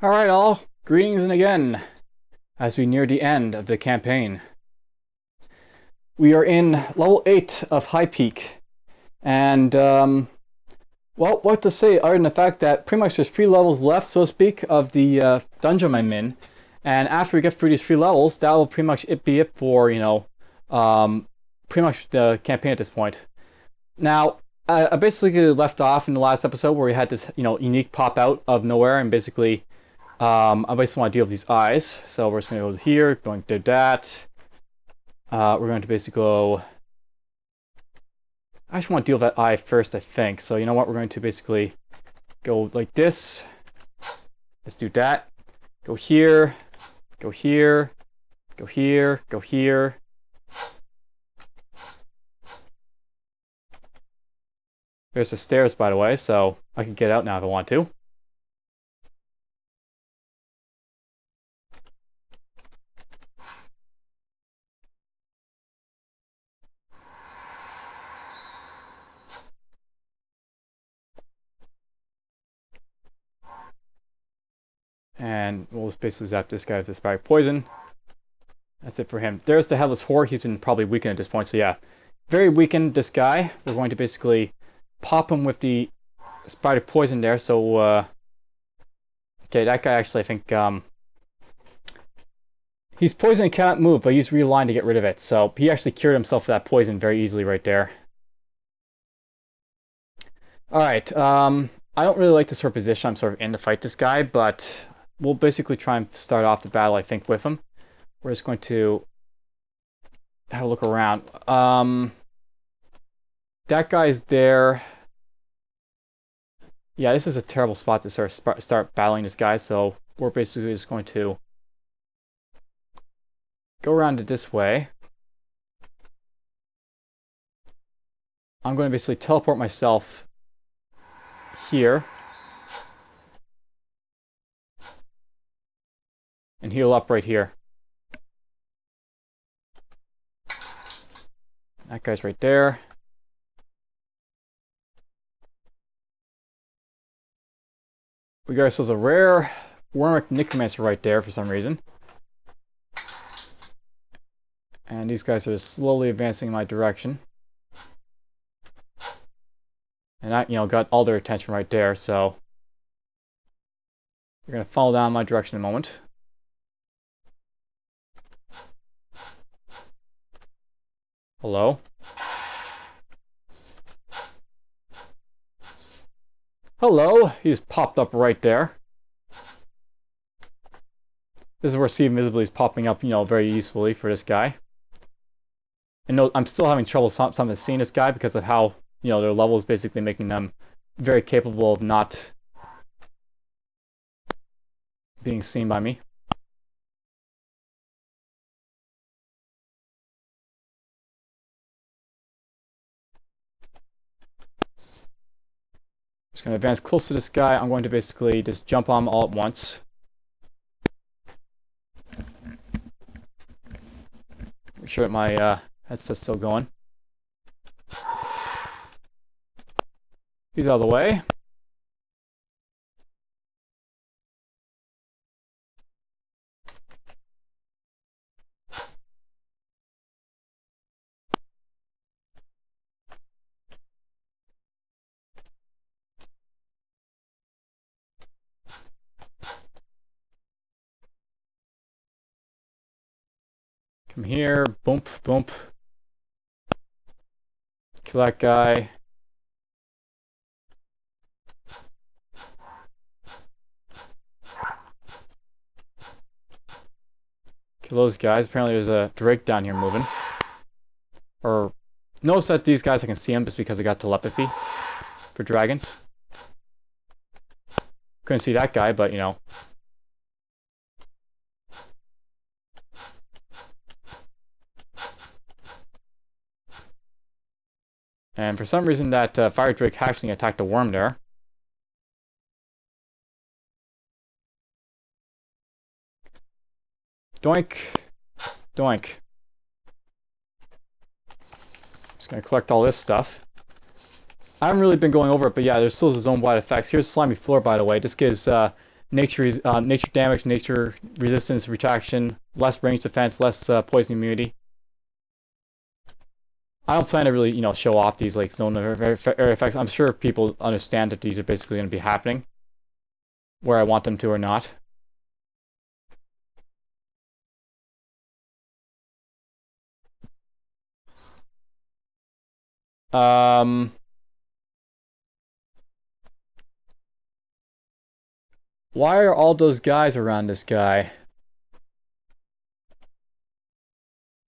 Alright all, greetings and again, as we near the end of the campaign. We are in level 8 of High Peak, and well, what to say other than the fact that pretty much there's 3 levels left, so to speak, of the dungeon I'm in, and after we get through these 3 levels, that will pretty much be it for, pretty much the campaign at this point. Now, I basically left off in the last episode where we had this, unique pop out of nowhere, and basically I basically want to deal with these eyes, so we're just going to go here, going to do that. We're going to basically go... I just want to deal with that eye first, I think. So you know what, we're going to basically go like this. Let's do that. Go here, go here, go here, go here. There's the stairs, by the way, so I can get out now if I want to. And we'll just basically zap this guy with this spike poison. That's it for him. There's the Headless Whore. He's been probably weakened at this point, so yeah. Very weakened, this guy. We're going to basically pop him with the spider poison there, so, okay, that guy actually, I think, he's poisoned and cannot move, but he's realigned to get rid of it, so he actually cured himself of that poison very easily right there. Alright, I don't really like this sort of position I'm sort of in to fight this guy, but we'll basically try and start off the battle, I think, with him. We're just going to have a look around. That guy's there. Yeah, this is a terrible spot to sort of start battling this guy, so we're basically just going to go around it this way. I'm going to basically teleport myself here and heal up right here. That guy's right there. We got ourselves a rare Wormic Necromancer right there for some reason. And these guys are slowly advancing in my direction. And that, got all their attention right there, so they're going to fall down my direction in a moment. Hello? Hello! He just popped up right there. This is where See Invisibly is popping up, very usefully for this guy. And no, I'm still having trouble sometimes seeing this guy because of how, their level is basically making them very capable of not being seen by me. Just going to advance close to this guy. I'm going to basically just jump on him all at once. Make sure that my headset's still going. He's out of the way. Come here, boomp, boomp. Kill that guy. Kill those guys. Apparently there's a Drake down here moving. Or, notice that these guys I can see them just because I got telepathy for dragons. Couldn't see that guy, but And for some reason that Fire Drake actually attacked a worm there. Doink. Doink. Just gonna collect all this stuff. I haven't really been going over it, but yeah, there's still zone-wide effects. Here's Slimy Floor, by the way. This gives nature damage, nature resistance, retraction, less range defense, less poison immunity. I don't plan to really, show off these like zone area effects. I'm sure people understand that these are basically going to be happening, where I want them to or not. Why are all those guys around this guy?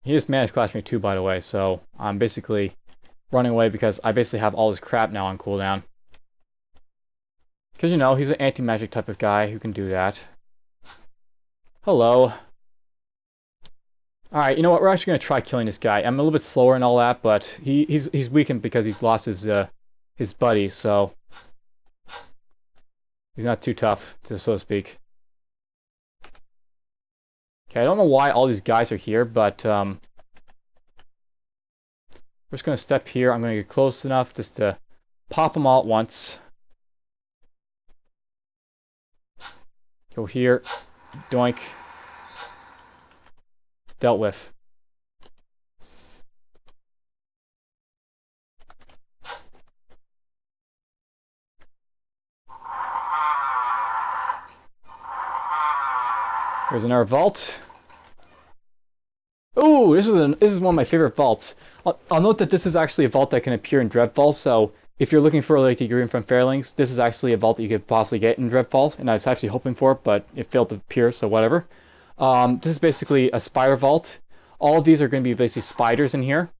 He just managed Clash Me 2, by the way, so I'm basically running away because I basically have all this crap now on cooldown. Because, he's an anti-magic type of guy who can do that. Hello. Alright, you know what? We're actually going to try killing this guy. I'm a little bit slower and all that, but he's weakened because he's lost his buddy, so he's not too tough, so to speak. Okay, I don't know why all these guys are here, but we're just going to step here. I'm going to get close enough just to pop them all at once. Go here. Doink. Dealt with. Here's another vault. Oh, this is one of my favorite vaults. I'll note that this is actually a vault that can appear in Dreadfall, so if you're looking for like a Green from Fairlings, this is actually a vault that you could possibly get in Dreadfall, and I was actually hoping for it, but it failed to appear, so whatever. This is basically a spider vault. All of these are going to be basically spiders in here.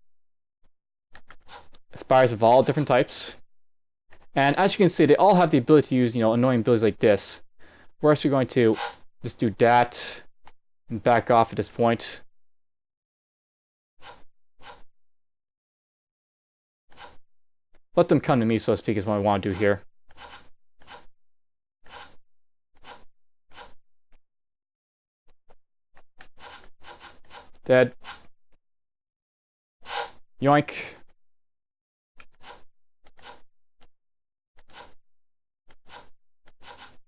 Spiders of all different types. And as you can see, they all have the ability to use, annoying abilities like this. We're actually going to just do that and back off at this point. Let them come to me, so to speak, is what I want to do here. Dead. Yoink.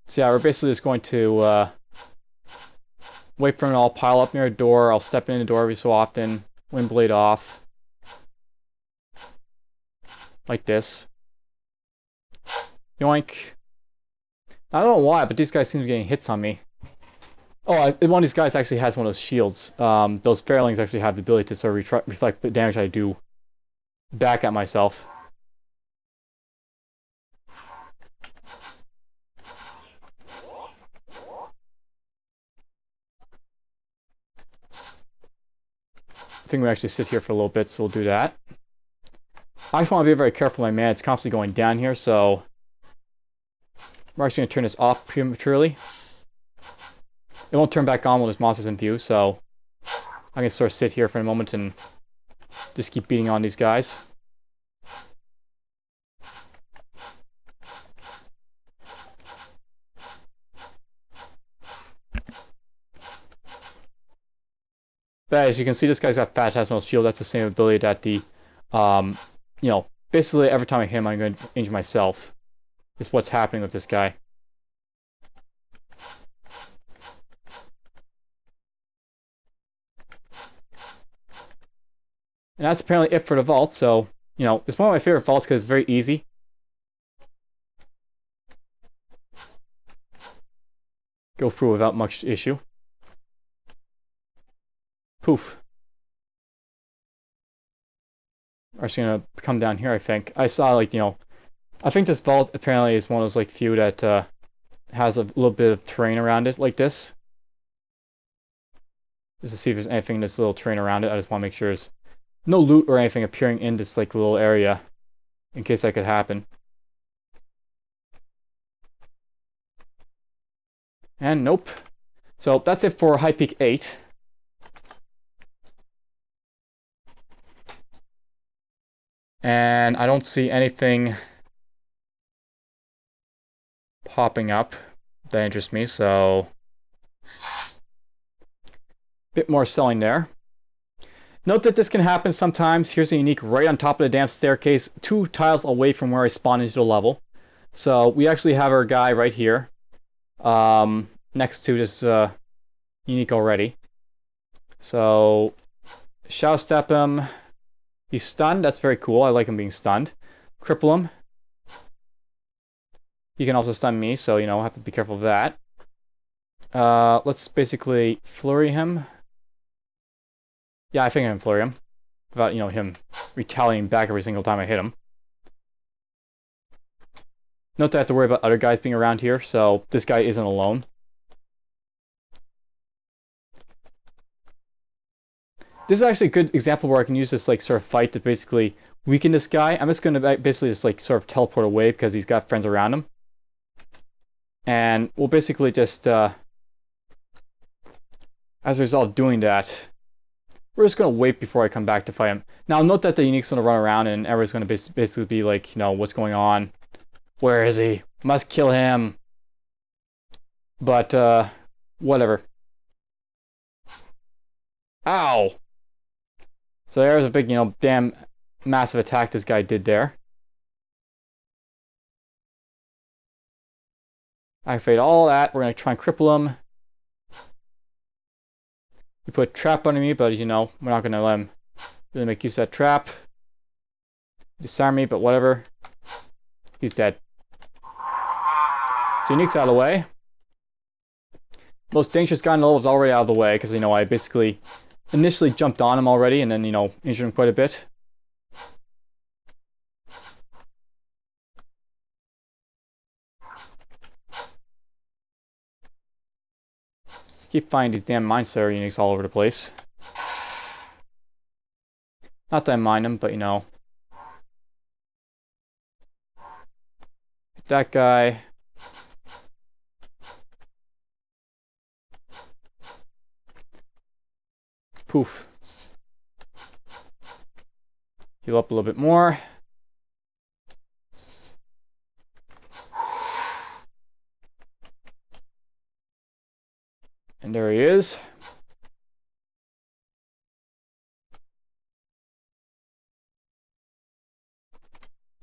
So yeah, we're basically just going to wait for them to all pile up near a door. I'll step in the door every so often. Wind blade off. Like this. Yoink. I don't know why, but these guys seem to be getting hits on me. Oh, one of these guys actually has one of those shields. Those Fairlings actually have the ability to sort of reflect the damage I do back at myself. I think we actually sit here for a little bit, so we'll do that. I just want to be very careful with my mana. It's constantly going down here, so we're actually going to turn this off prematurely. It won't turn back on when there's monsters in view, so I'm going to sort of sit here for a moment and just keep beating on these guys. But as you can see, this guy's got Phantasmal Shield. That's the same ability that the, basically every time I hit him, I'm going to injure myself. Is what's happening with this guy. And that's apparently it for the vault, so, it's one of my favorite vaults because it's very easy. Go through without much issue. Poof. I'm actually gonna come down here, I think. I saw, I think this vault apparently is one of those, few that, has a little bit of terrain around it, like this. Just to see if there's anything in this little terrain around it. I just want to make sure there's no loot or anything appearing in this, little area, in case that could happen. And nope. So that's it for High Peak 8. And I don't see anything popping up that interests me, so bit more selling there. Note that this can happen sometimes. Here's a unique right on top of the damn staircase, 2 tiles away from where I spawn into the level. So we actually have our guy right here. next to this unique already. So Shadow Step him. He's stunned. That's very cool. I like him being stunned. Cripple him. He can also stun me, so, you know, I have to be careful of that. Let's basically flurry him. Yeah, I think I can flurry him. Without, you know, him retaliating back every single time I hit him. Note that I have to worry about other guys being around here, so this guy isn't alone. This is actually a good example where I can use this like sort of fight to basically weaken this guy. I'm just going to basically just like sort of teleport away because he's got friends around him. And we'll basically just, as a result of doing that, we're just going to wait before I come back to fight him. Now, note that the unique's going to run around and everyone's going to basically be like, you know, what's going on? Where is he? Must kill him. But, whatever. Ow! So there's a big, you know, damn massive attack this guy did there. Activate all that. We're going to try and cripple him. We put a trap under me, but, you know, we're not going to let him really make use of that trap. Disarm me, but whatever. He's dead. So Unique's out of the way. Most dangerous guy in the level is already out of the way, because, you know, I basically initially jumped on him already, and then, you know, injured him quite a bit. Keep finding these damn Mind Slayer uniques all over the place. Not that I mind them, but, you know. Hit that guy. Poof. Heal up a little bit more. And there he is.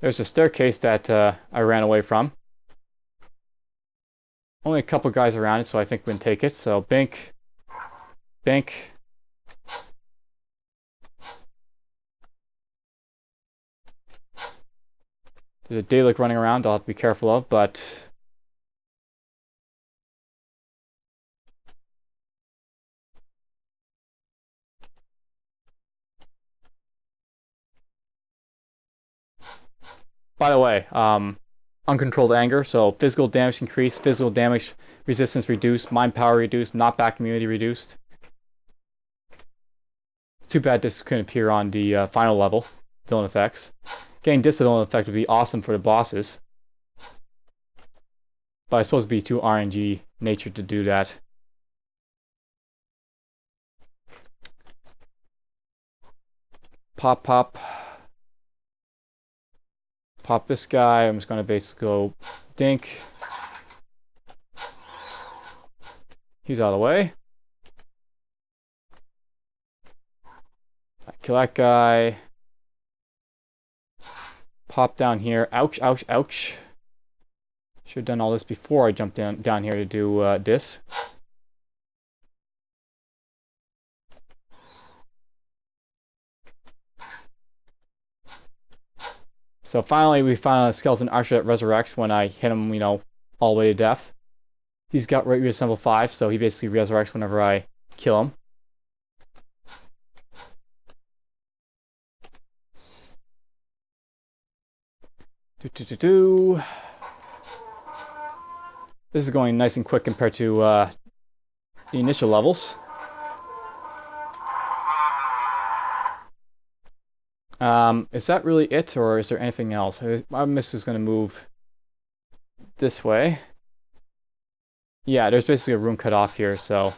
There's a staircase that I ran away from. Only a couple guys around it, so I think we can take it. So, bink. Bink. There's a Dalek running around I'll have to be careful of, but... By the way, uncontrolled anger, so physical damage increased, physical damage resistance reduced, mind power reduced, knockback immunity reduced. It's too bad this couldn't appear on the final level, zone effects. Getting this zone effect would be awesome for the bosses. But it's supposed to be too RNG nature to do that. Pop, pop. Pop this guy. I'm just going to basically go dink. He's out of the way. Kill that guy. Pop down here. Ouch, ouch, ouch. Should have done all this before I jumped down here to do this. So finally, we found a skeleton archer that resurrects when I hit him, you know, all the way to death. He's got reassemble 5, so he basically resurrects whenever I kill him. This is going nice and quick compared to the initial levels. Is that really it, or is there anything else? My mist is going to move this way. Yeah, there's basically a room cut off here, so...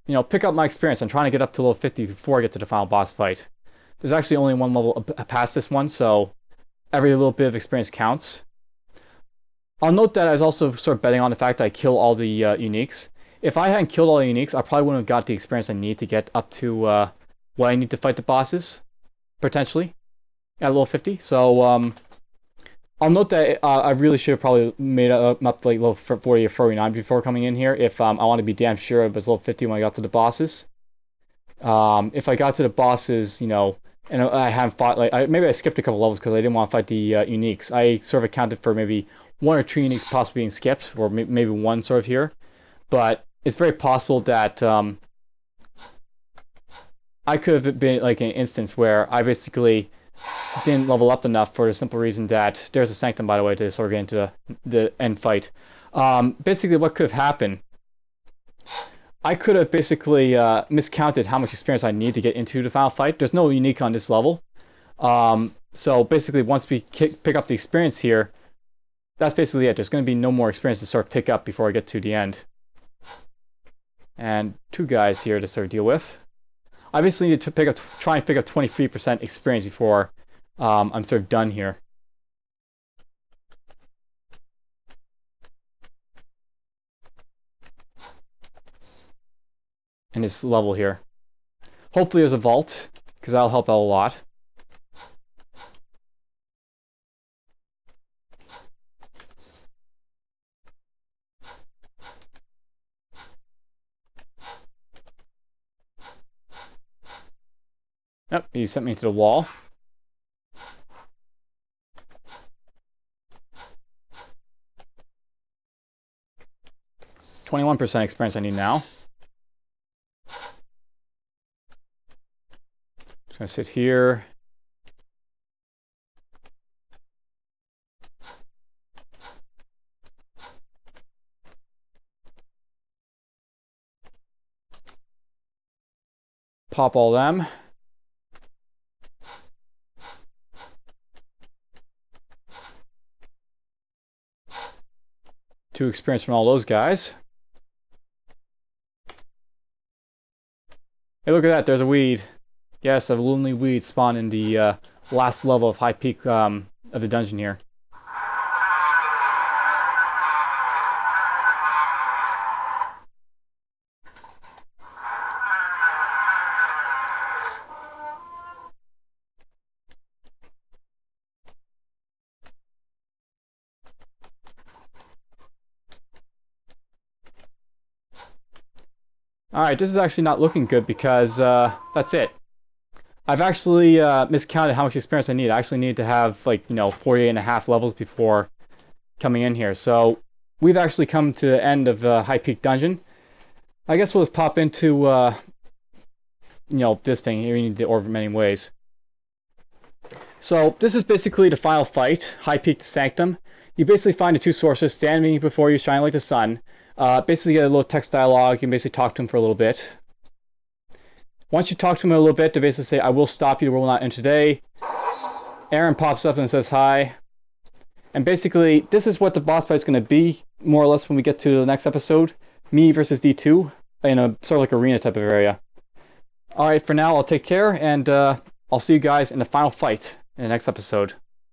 You know, pick up my experience. I'm trying to get up to level 50 before I get to the final boss fight. There's actually only one level past this one, so every little bit of experience counts. I'll note that I was also sort of betting on the fact that I kill all the uniques. If I hadn't killed all the uniques, I probably wouldn't have got the experience I need to get up to what I need to fight the bosses, potentially, at level 50. So, I'll note that I really should have probably made up like level 40 or 49 before coming in here if I want to be damn sure it was level 50 when I got to the bosses. If I got to the bosses, you know, and I haven't fought, like, maybe I skipped a couple levels because I didn't want to fight the uniques. I sort of accounted for maybe one or two uniques possibly being skipped, or maybe one sort of here. But it's very possible that I could have been like an instance where I basically didn't level up enough for the simple reason that there's a Sanctum, by the way, to sort of get into the end fight. Basically, what could have happened, I could have basically miscounted how much experience I need to get into the final fight. There's no unique on this level. So basically, once we pick up the experience here, that's basically it. There's going to be no more experience to sort of pick up before I get to the end. And two guys here to sort of deal with. I basically need to try and pick up 23% experience before I'm sort of done here. In this level here. Hopefully there's a vault, because that'll help out a lot. Yep, he sent me to the wall. %21 experience I need now. Just gonna sit here. Pop all them. Two experience from all those guys. Hey, look at that, there's a weed. Yes, a lonely weed spawned in the last level of High Peak of the dungeon here. Alright, this is actually not looking good because that's it. I've actually miscounted how much experience I need. I actually need to have, like, you know, 48.5 levels before coming in here. So we've actually come to the end of High Peak Dungeon. I guess we'll just pop into, you know, this thing here. You need the Orb of Many Ways. So this is basically the final fight, High Peak to Sanctum. You basically find the two sorcerers standing before you, shining like the sun. Basically get a little text dialogue. You can basically talk to them for a little bit. Once you talk to him a little bit, to basically say, I will stop you, the world will not end today. Aaron pops up and says hi. And basically, this is what the boss fight is going to be, more or less, when we get to the next episode. Me versus D2, in a sort of like arena type of area. Alright, for now, I'll take care, and I'll see you guys in the final fight in the next episode.